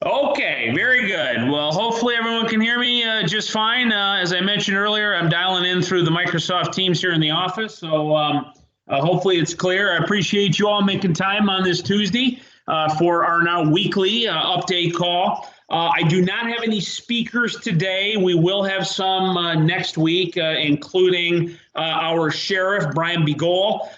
Okay, very good. Well, hopefully everyone can hear me just fine. As I mentioned earlier, I'm dialing in through the Microsoft Teams here in the office, so hopefully it's clear. I appreciate you all making time on this Tuesday for our now weekly update call. I do not have any speakers today. We will have some next week, including our sheriff, Brian Begole.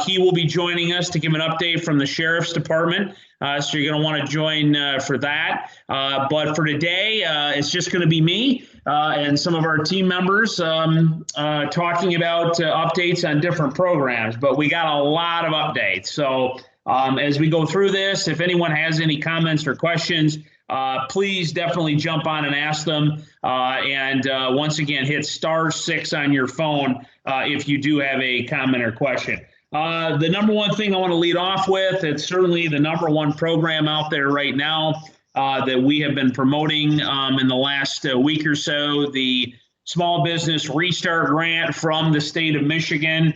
He will be joining us to give an update from the sheriff's department. So you're going to want to join for that. But for today, it's just going to be me and some of our team members talking about updates on different programs. But we got a lot of updates. So as we go through this, if anyone has any comments or questions, please definitely jump on and ask them. And once again, hit *6 on your phone if you do have a comment or question. The number one thing I want to lead off with, it's certainly the number one program out there right now that we have been promoting in the last week or so, the Small Business Restart Grant from the state of Michigan.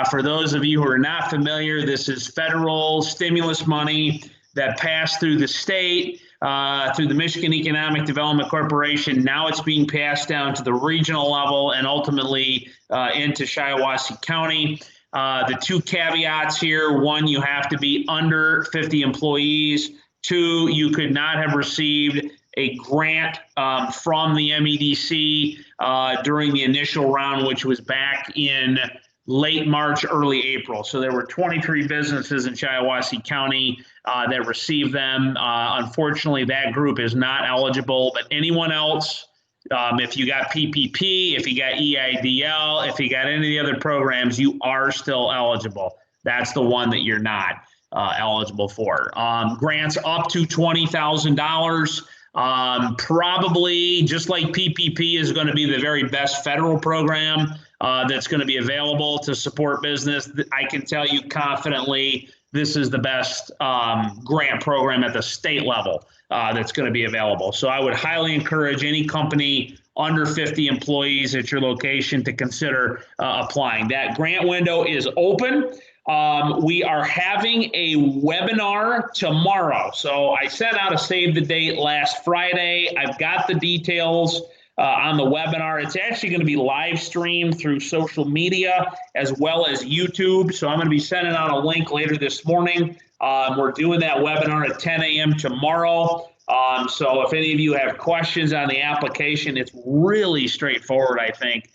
For those of you who are not familiar, this is federal stimulus money that passed through the state, through the Michigan Economic Development Corporation. Now it's being passed down to the regional level and ultimately into Shiawassee County. The two caveats here: one, you have to be under 50 employees. Two, you could not have received a grant from the MEDC during the initial round, which was back in late March, early April. So there were 23 businesses in Shiawassee County that received them. Unfortunately, that group is not eligible, but anyone else, if you got PPP, if you got EIDL, if you got any of the other programs, you are still eligible. That's the one that you're not eligible for. Grants up to $20,000. Probably just like PPP is going to be the very best federal program that's going to be available to support business. I can tell you confidently this is the best grant program at the state level that's going to be available. So I would highly encourage any company under 50 employees at your location to consider applying. That grant window is open. We are having a webinar tomorrow. So I sent out a save the date last Friday. I've got the details on the webinar. It's actually going to be live streamed through social media as well as YouTube. So I'm going to be sending out a link later this morning. We're doing that webinar at 10 a.m. tomorrow. So if any of you have questions on the application, it's really straightforward, I think.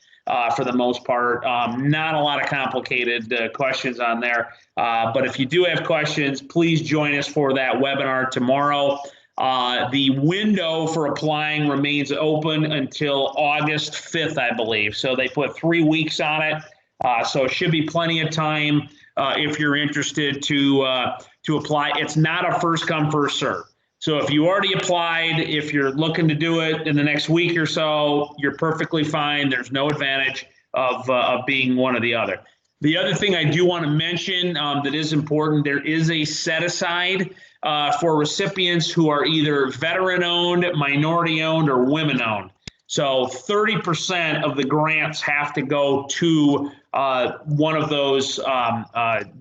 For the most part, not a lot of complicated questions on there. But if you do have questions, please join us for that webinar tomorrow. The window for applying remains open until August 5th, I believe. So they put 3 weeks on it. So it should be plenty of time if you're interested to apply. It's not a first come, first serve. So if you already applied, if you're looking to do it in the next week or so, you're perfectly fine. There's no advantage of being one or the other. The other thing I do want to mention that is important, there is a set aside for recipients who are either veteran-owned, minority-owned, or women-owned. So 30% of the grants have to go to one of those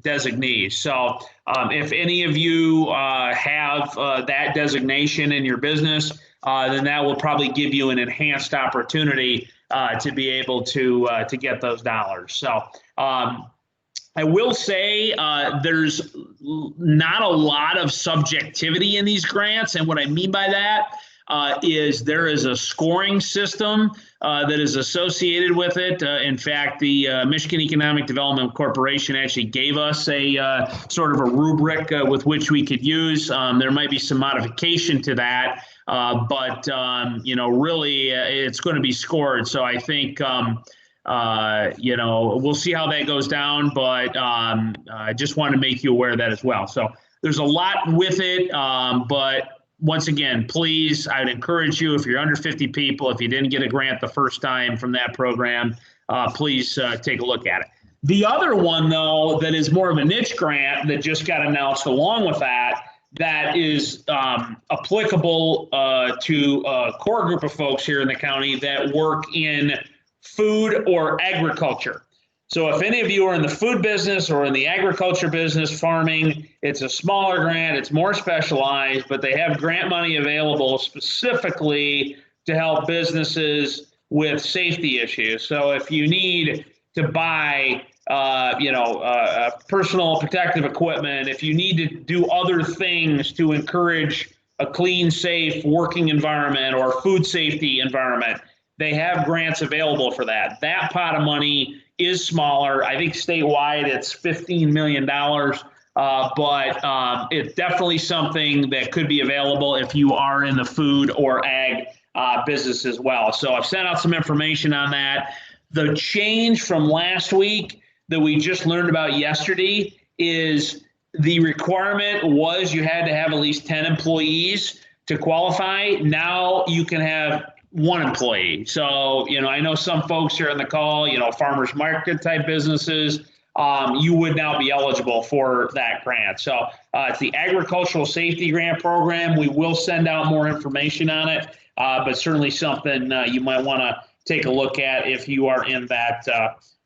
designees. So if any of you have that designation in your business, then that will probably give you an enhanced opportunity to be able to get those dollars. So I will say there's not a lot of subjectivity in these grants. And what I mean by that is there is a scoring system that is associated with it. In fact, the Michigan Economic Development Corporation actually gave us a sort of a rubric with which we could use. There might be some modification to that, but really it's going to be scored. So I think we'll see how that goes down, but I just want to make you aware of that as well. So there's a lot with it, but once again, please, I'd encourage you, if you're under 50 people, if you didn't get a grant the first time from that program, please take a look at it. The other one, though, that is more of a niche grant that just got announced along with that is applicable to a core group of folks here in the county that work in food or agriculture. So if any of you are in the food business or in the agriculture business, farming, it's a smaller grant, it's more specialized, but they have grant money available specifically to help businesses with safety issues. So if you need to buy, personal protective equipment, if you need to do other things to encourage a clean, safe working environment or food safety environment, they have grants available for that. That pot of money is smaller. I think statewide it's $15 million, but it's definitely something that could be available if you are in the food or ag business as well. So I've sent out some information on that. The change from last week that we just learned about yesterday is the requirement was you had to have at least 10 employees to qualify. Now you can have 1 employee. So, I know some folks here on the call, farmers market type businesses, you would now be eligible for that grant. So it's the Agricultural Safety Grant Program. We will send out more information on it, but certainly something you might want to take a look at if you are in that,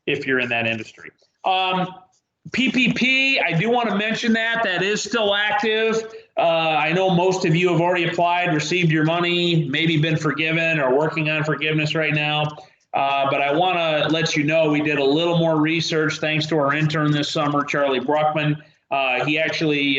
if you're in that industry. PPP, I do want to mention that is still active. I know most of you have already applied, received your money, maybe been forgiven or working on forgiveness right now. But I want to let you know we did a little more research thanks to our intern this summer, Charlie Bruckman. He actually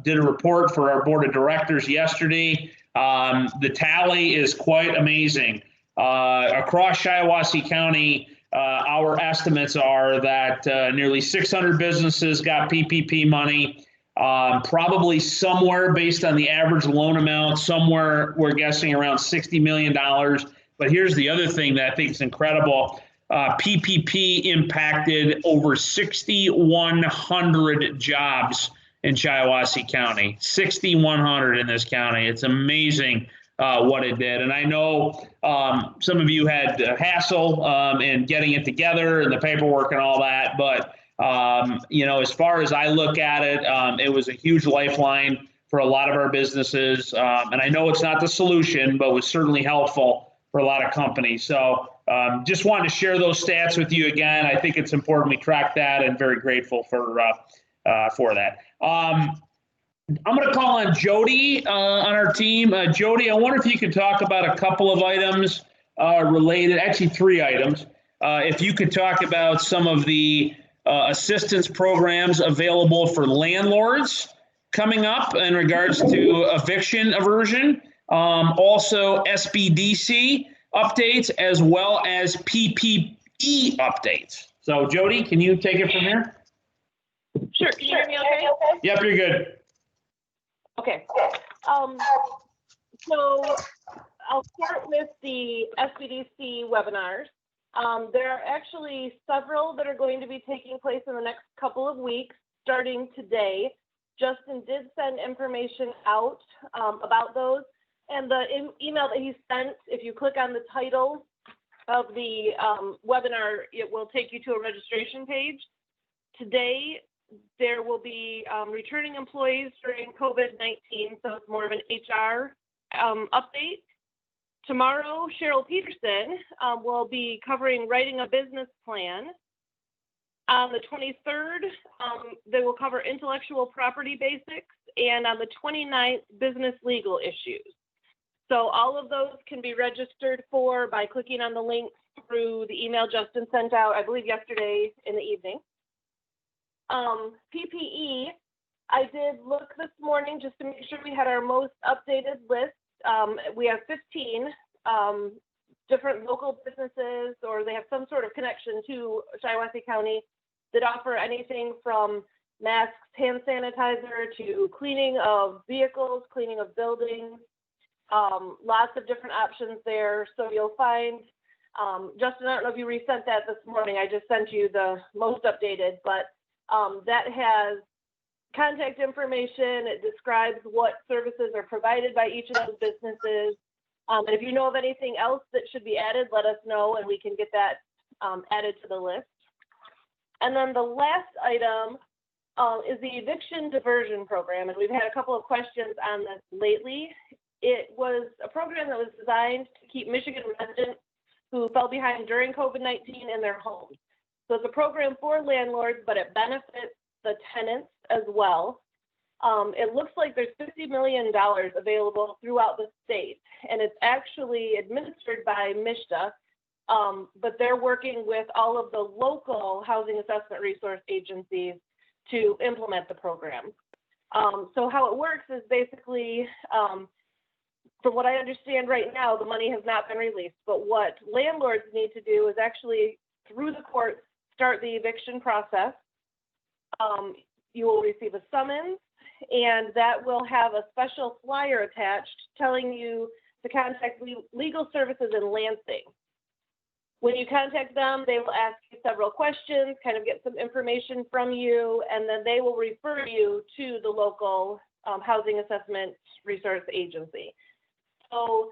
did a report for our board of directors yesterday. The tally is quite amazing. Across Shiawassee County, our estimates are that nearly 600 businesses got PPP money. Probably somewhere based on the average loan amount, somewhere we're guessing around $60 million. But here's the other thing that I think is incredible. PPP impacted over 6,100 jobs in Shiawassee County, 6,100 in this county. It's amazing what it did. And I know some of you had hassle in getting it together and the paperwork and all that. But, as far as I look at it, it was a huge lifeline for a lot of our businesses. And I know it's not the solution, but was certainly helpful for a lot of companies. So just wanted to share those stats with you again. I think it's important we track that and very grateful for that. I'm going to call on Jody on our team. Jody, I wonder if you could talk about a couple of items related, actually 3 items. If you could talk about some of the assistance programs available for landlords coming up in regards to eviction aversion, also SBDC updates, as well as PPE updates. So Jody, can you take it from here? Sure. Can you hear me okay? Yep, you're good. Okay. So I'll start with the SBDC webinars. There are actually several that are going to be taking place in the next couple of weeks, starting today. Justin did send information out about those. And the email that he sent, if you click on the title of the webinar, it will take you to a registration page. Today, there will be returning employees during COVID-19, so it's more of an HR update. Tomorrow, Cheryl Peterson will be covering writing a business plan. On the 23rd, they will cover intellectual property basics, and on the 29th, business legal issues. So all of those can be registered for by clicking on the link through the email Justin sent out, I believe yesterday in the evening. PPE, I did look this morning just to make sure we had our most updated list. We have 15 different local businesses, or they have some sort of connection to Shiawassee County, that offer anything from masks, hand sanitizer, to cleaning of vehicles, cleaning of buildings, lots of different options there. So you'll find, Justin, I don't know if you resent that this morning. I just sent you the most updated, but that has contact information. It describes what services are provided by each of those businesses. And if you know of anything else that should be added, let us know and we can get that added to the list. And then the last item is the eviction diversion program. And we've had a couple of questions on this lately. It was a program that was designed to keep Michigan residents who fell behind during COVID-19 in their homes. So it's a program for landlords, but it benefits the tenants as well. It looks like there's $50 million available throughout the state, and it's actually administered by MISHDA, but they're working with all of the local housing assessment resource agencies to implement the program. So how it works is basically, from what I understand right now, the money has not been released, but what landlords need to do is actually, through the courts, start the eviction process. You will receive a summons, and that will have a special flyer attached telling you to contact legal services in Lansing. When you contact them, they will ask you several questions, kind of get some information from you, and then they will refer you to the local housing assessment resource agency. So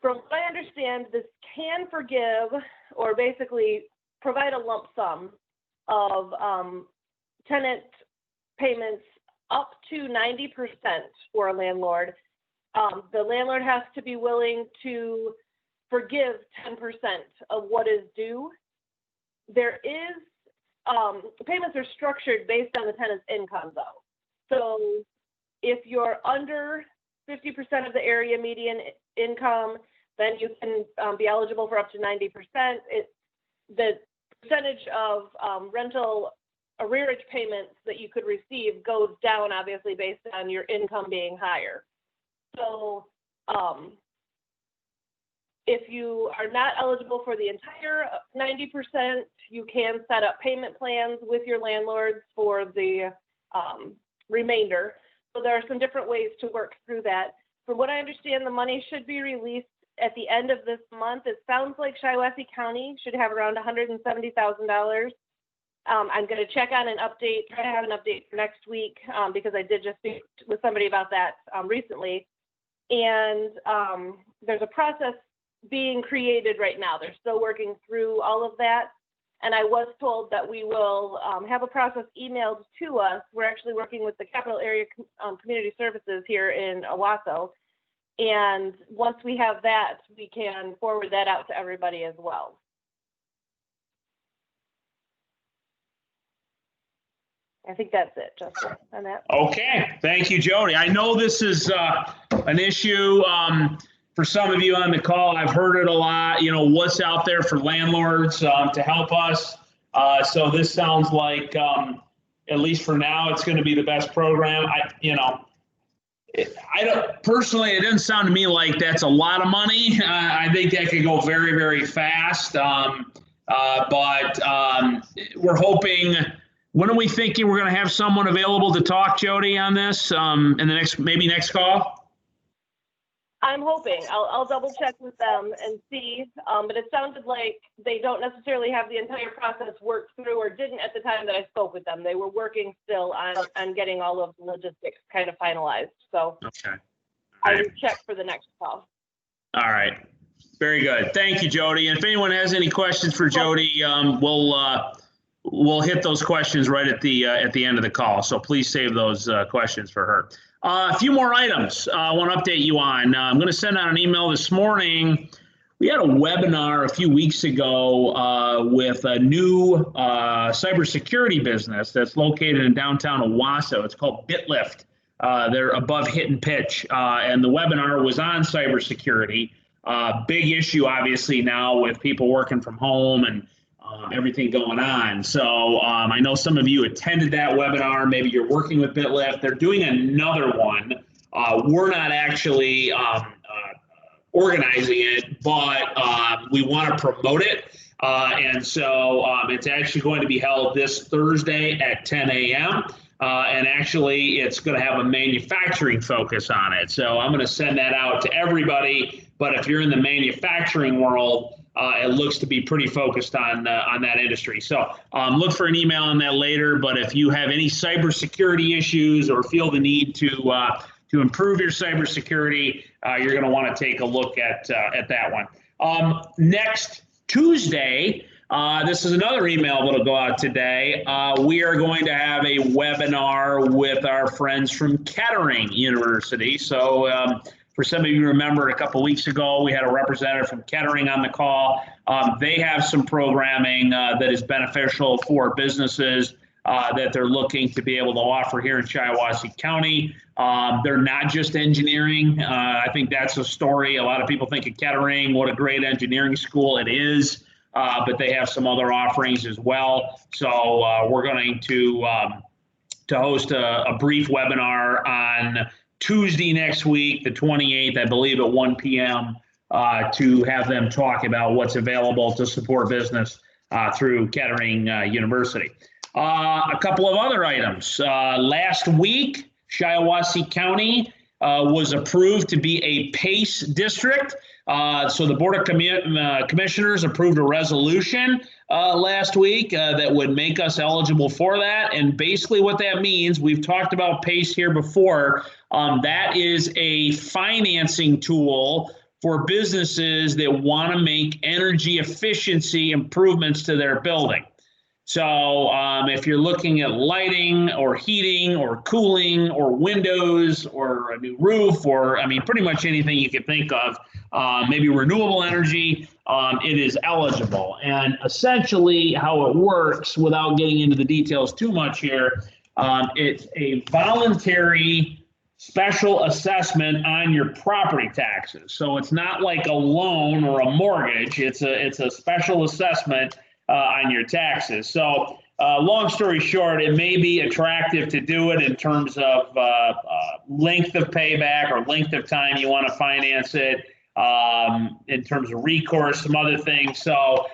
from what I understand, this can forgive or basically provide a lump sum of tenant payments up to 90% for a landlord. The landlord has to be willing to forgive 10% of what is due. There is, payments are structured based on the tenant's income though. So if you're under 50% of the area median income, then you can be eligible for up to 90%. The percentage of rental arrearage payments that you could receive goes down obviously based on your income being higher. So if you are not eligible for the entire 90%, you can set up payment plans with your landlords for the remainder. So there are some different ways to work through that. From what I understand, the money should be released at the end of this month. It sounds like Shiawassee County should have around $170,000. I'm going to check on an update, try to have an update for next week because I did just speak with somebody about that recently. And there's a process being created right now. They're still working through all of that. And I was told that we will have a process emailed to us. We're actually working with the Capital Area Community Services here in Owasso. And once we have that, we can forward that out to everybody as well. I think that's it, Justin, on that. Okay, thank you, Jody. I know this is an issue for some of you on the call. I've heard it a lot, you know, what's out there for landlords to help us. So this sounds like, at least for now, it's going to be the best program. I don't personally, it doesn't sound to me like that's a lot of money. I think that could go very, very fast. But we're hoping. When are we thinking we're going to have someone available to talk, Jody, on this in the next call? I'm hoping. I'll double check with them and see. But it sounded like they don't necessarily have the entire process worked through, or didn't at the time that I spoke with them. They were working still on getting all of the logistics kind of finalized. So okay. I will check for the next call. All right. Very good. Thank you, Jody. And if anyone has any questions for Jody, we'll hit those questions right at the end of the call. So please save those questions for her. A few more items I want to update you on. I'm going to send out an email this morning. We had a webinar a few weeks ago with a new cybersecurity business that's located in downtown Owasso. It's called BitLift. They're above Hit and Pitch. And the webinar was on cybersecurity. Big issue, obviously, now with people working from home and everything going on. So I know some of you attended that webinar. Maybe you're working with BitLift. They're doing another one. We're not actually organizing it, but we want to promote it. And so it's actually going to be held this Thursday at 10 a.m. And actually, it's going to have a manufacturing focus on it. So I'm going to send that out to everybody. But if you're in the manufacturing world, it looks to be pretty focused on that industry. So look for an email on that later. But if you have any cybersecurity issues or feel the need to improve your cybersecurity, you're going to want to take a look at that one. Next Tuesday, this is another email that'll go out today. We are going to have a webinar with our friends from Kettering University. So For some of you who remember, a couple weeks ago, we had a representative from Kettering on the call. They have some programming that is beneficial for businesses that they're looking to be able to offer here in Shiawassee County. They're not just engineering. I think that's a story. A lot of people think of Kettering, what a great engineering school it is, but they have some other offerings as well. So we're going to host a brief webinar on Tuesday next week, the 28th, I believe at 1 p.m. To have them talk about what's available to support business through Kettering University. A couple of other items. Last week, Shiawassee County was approved to be a PACE district. So the Board of Commissioners approved a resolution last week that would make us eligible for that. And basically what that means, we've talked about PACE here before, that is a financing tool for businesses that want to make energy efficiency improvements to their building. So if you're looking at lighting or heating or cooling or windows or a new roof, or I mean, pretty much anything you can think of, maybe renewable energy, it is eligible. And essentially how it works, without getting into the details too much here, it's a voluntary special assessment on your property taxes. So it's not like a loan or a mortgage. It's a special assessment on your taxes. So long story short, it may be attractive to do it in terms of length of payback or length of time you want to finance it, in terms of recourse, some other things. So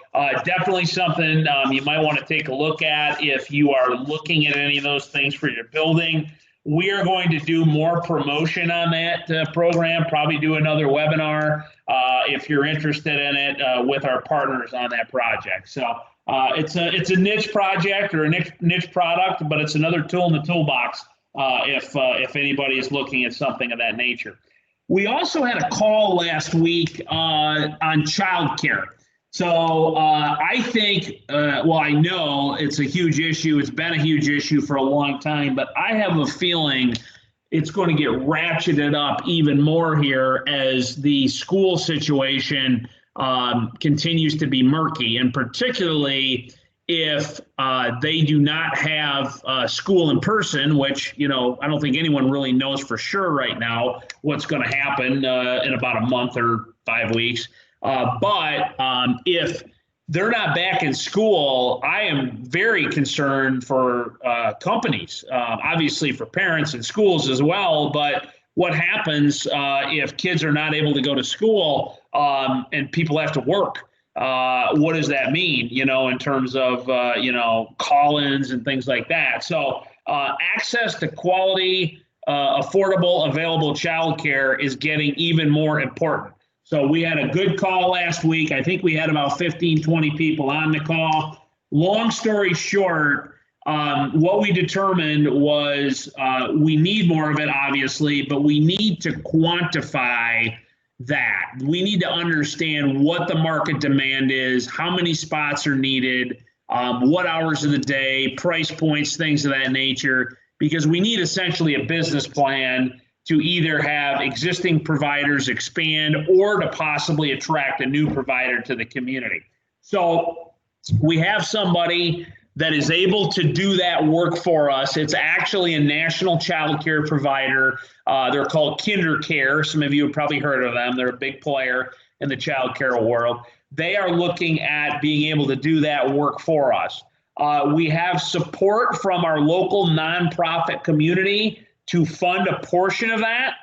definitely something you might want to take a look at if you are looking at any of those things for your building. We are going to do more promotion on that program, probably do another webinar if you're interested in it with our partners on that project. So it's a niche project or a niche product, but it's another tool in the toolbox if anybody is looking at something of that nature. We also had a call last week on childcare. So I think, well, I know it's a huge issue. It's been a huge issue for a long time, but I have a feeling it's going to get ratcheted up even more here as the school situation continues to be murky, and particularly if they do not have school in person, which, you know, I don't think anyone really knows for sure right now what's going to happen in about a month or 5 weeks. But if they're not back in school, I am very concerned for companies, obviously for parents and schools as well. But what happens if kids are not able to go to school and people have to work? What does that mean, you know, in terms of, you know, call-ins and things like that? So access to quality, affordable, available childcare is getting even more important. So we had a good call last week. I think we had about 15, 20 people on the call. Long story short, what we determined was we need more of it, obviously, but we need to quantify that. We need to understand what the market demand is, how many spots are needed, what hours of the day, price points, things of that nature, because we need essentially a business plan to either have existing providers expand or to possibly attract a new provider to the community. So we have somebody that is able to do that work for us. It's actually a national child care provider. They're called KinderCare. Some of you have probably heard of them. They're a big player in the child care world. They are looking at being able to do that work for us. We have support from our local nonprofit community to fund a portion of that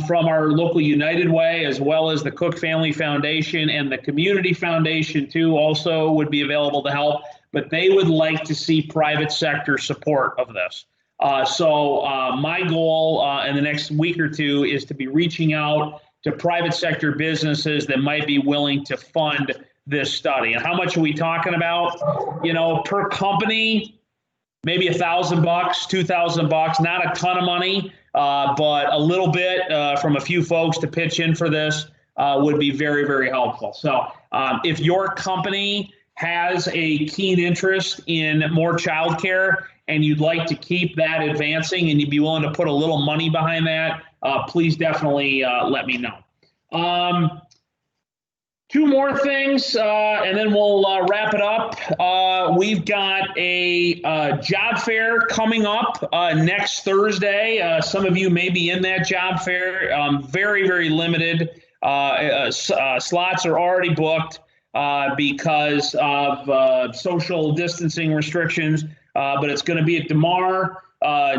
from our local United Way, as well as the Cook Family Foundation, and the Community Foundation too also would be available to help, but they would like to see private sector support of this. So my goal in the next week or two is to be reaching out to private sector businesses that might be willing to fund this study. And how much are we talking about? You know, per company, maybe $1,000, $2,000, not a ton of money, but a little bit from a few folks to pitch in for this would be very, very helpful. So if your company has a keen interest in more childcare and you'd like to keep that advancing and you'd be willing to put a little money behind that, please definitely let me know. Two more things, and then we'll wrap it up. We've got a job fair coming up next Thursday. Some of you may be in that job fair. Very, very limited. Slots are already booked because of social distancing restrictions, but it's going to be at DeMar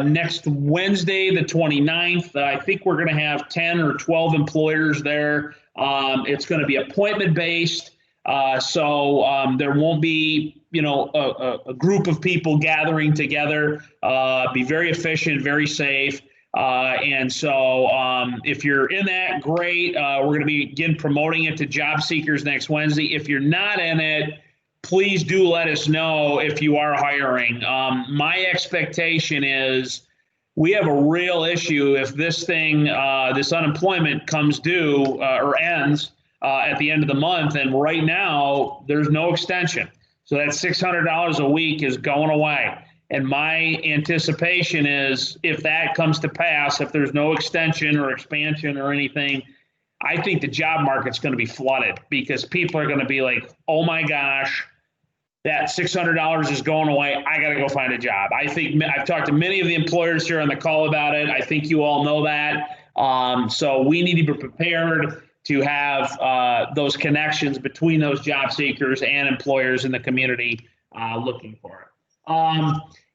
next Wednesday, the 29th. I think we're going to have 10 or 12 employers there. It's going to be appointment based. So there won't be, a group of people gathering together. Be very efficient, very safe. And so if you're in that, great. We're going to be again promoting it to job seekers next Wednesday. If you're not in it, please do let us know if you are hiring. My expectation is we have a real issue if this thing, this unemployment comes due or ends at the end of the month. And right now, there's no extension. So that $600 a week is going away. And my anticipation is if that comes to pass, if there's no extension or expansion or anything, I think the job market's going to be flooded because people are going to be like, oh my gosh, that $600 is going away. I got to go find a job. I think I've talked to many of the employers here on the call about it. I think you all know that. So we need to be prepared to have those connections between those job seekers and employers in the community looking for it.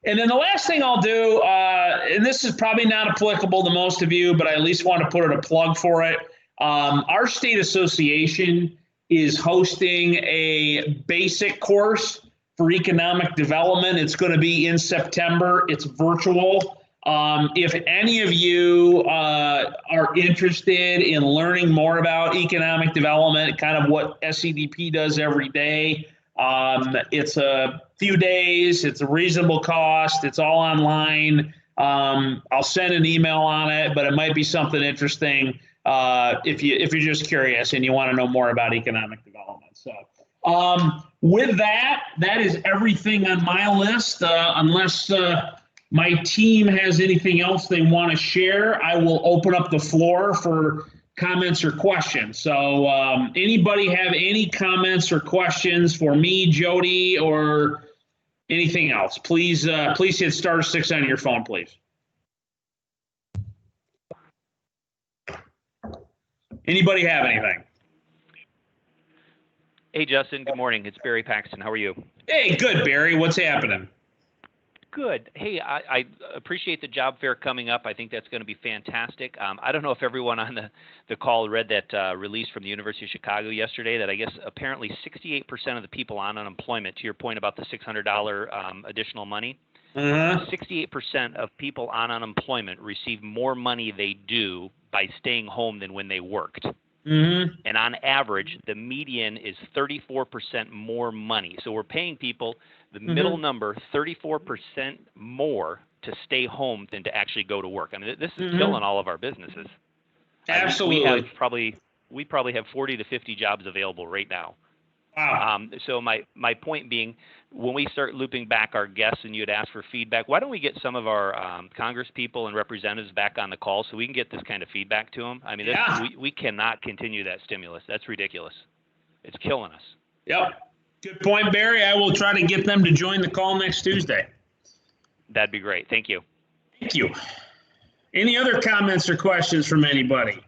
And then the last thing I'll do, and this is probably not applicable to most of you, but I at least want to put in a plug for it. Our state association is hosting a basic course for economic development. It's going to be in September. It's virtual. If any of you are interested in learning more about economic development, kind of what SEDP does every day, it's a few days. It's a reasonable cost. It's all online. I'll send an email on it, but it might be something interesting if you're just curious and you want to know more about economic development. So with that is everything on my list. Unless my team has anything else they want to share, I will open up the floor for comments or questions. So anybody have any comments or questions for me, Jody, or anything else? Please hit *6 on your phone, please. Anybody have anything? Hey, Justin. Good morning. It's Barry Paxton. How are you? Hey, good, Barry. What's happening? Good. Hey, I appreciate the job fair coming up. I think that's going to be fantastic. I don't know if everyone on the call read that release from the University of Chicago yesterday that I guess apparently 68% of the people on unemployment, to your point about the $600 additional money, 68% of people on unemployment receive more money they do by staying home than when they worked. And on average, the median is 34% more money. So we're paying people the middle number 34% more to stay home than to actually go to work. I mean, this is killing all of our businesses. Absolutely. We probably have 40 to 50 jobs available right now. Wow. So my point being, when we start looping back our guests and you'd ask for feedback, why don't we get some of our Congress people and representatives back on the call so we can get this kind of feedback to them? I mean, we cannot continue that stimulus. That's ridiculous. It's killing us. Yep. Good point, Barry. I will try to get them to join the call next Tuesday. That'd be great. Thank you. Thank you. Any other comments or questions from anybody?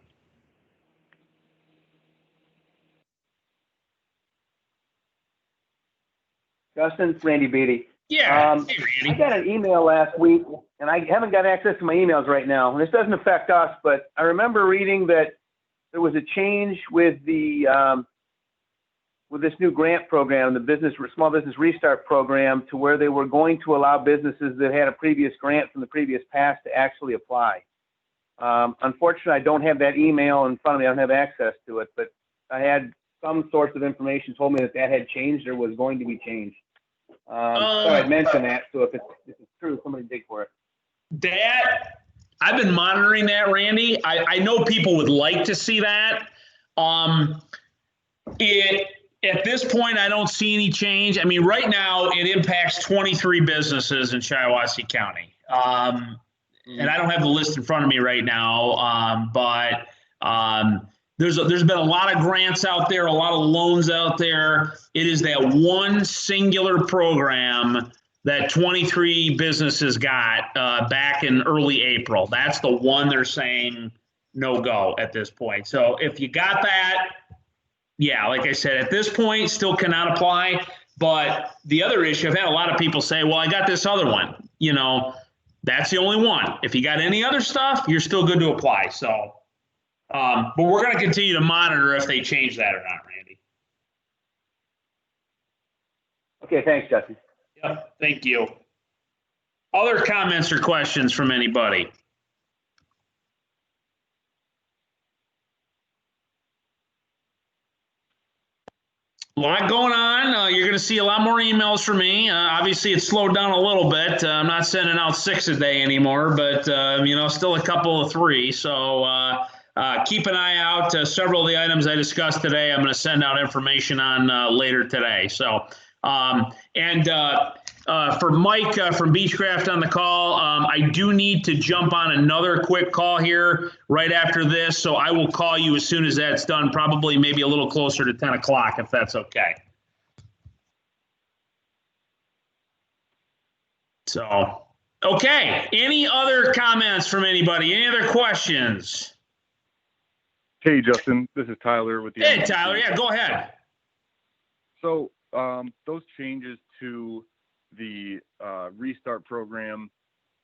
Justin, it's Randy Beatty. Yeah. Hey, Randy. I got an email last week, and I haven't got access to my emails right now. And this doesn't affect us, but I remember reading that there was a change with the with this new grant program, the Small Business Restart Program, to where they were going to allow businesses that had a previous grant from the previous past to actually apply. Unfortunately, I don't have that email in front of me. I don't have access to it, but I had some source of information told me that had changed or was going to be changed. So I'd mention that. So if it's true, somebody dig for it. I've been monitoring that, Randy. I know people would like to see that. At this point, I don't see any change. I mean, right now it impacts 23 businesses in Shiawassee County. and I don't have the list in front of me right now, but there's been a lot of grants out there, a lot of loans out there. It is that one singular program that 23 businesses got back in early April. That's the one they're saying no go at this point. So if you got that, yeah, like I said, at this point, still cannot apply. But the other issue, I've had a lot of people say, well, I got this other one. You know, that's the only one. If you got any other stuff, you're still good to apply. So, but we're going to continue to monitor if they change that or not, Randy. Okay, thanks, Justin. Yep, thank you. Other comments or questions from anybody? A lot going on. You're going to see a lot more emails from me. Obviously, it's slowed down a little bit. I'm not sending out 6 a day anymore, but still a couple of 3. So keep an eye out. Several of the items I discussed today, I'm going to send out information on later today. So for Mike from Beechcraft on the call, I do need to jump on another quick call here right after this. So I will call you as soon as that's done, probably maybe a little closer to 10 o'clock if that's okay. So, okay. Any other comments from anybody? Any other questions? Hey, Justin, this is Tyler with the. Hey, Tyler. Yeah, go ahead. So those changes to the restart program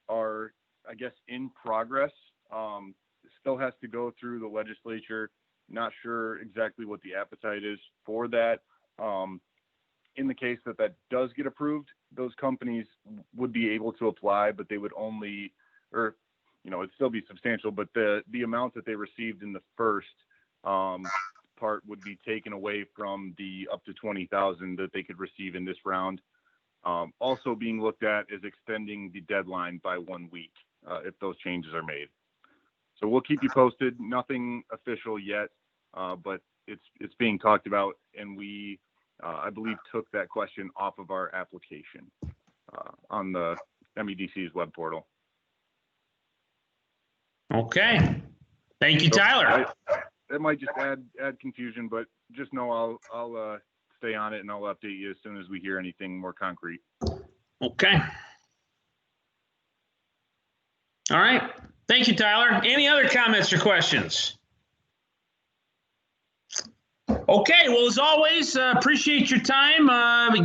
are, I guess, in progress. Still has to go through the legislature. Not sure exactly what the appetite is for that. In the case that that does get approved, those companies would be able to apply, but they would only, or it'd still be substantial, but the amount that they received in the first part would be taken away from the up to 20,000 that they could receive in this round. Also being looked at is extending the deadline by 1 week if those changes are made. So we'll keep you posted. Nothing official yet, but it's being talked about, and we, I believe, took that question off of our application on the MEDC's web portal. Okay. Thank you, Tyler. That might just add confusion, but just know I'll stay on it, and I'll update you as soon as we hear anything more concrete. Okay. All right. Thank you, Tyler. Any other comments or questions? Okay. Well, as always, appreciate your time.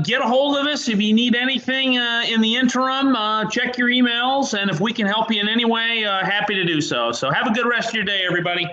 Get a hold of us if you need anything in the interim. Check your emails, and if we can help you in any way, happy to do so. So have a good rest of your day, everybody.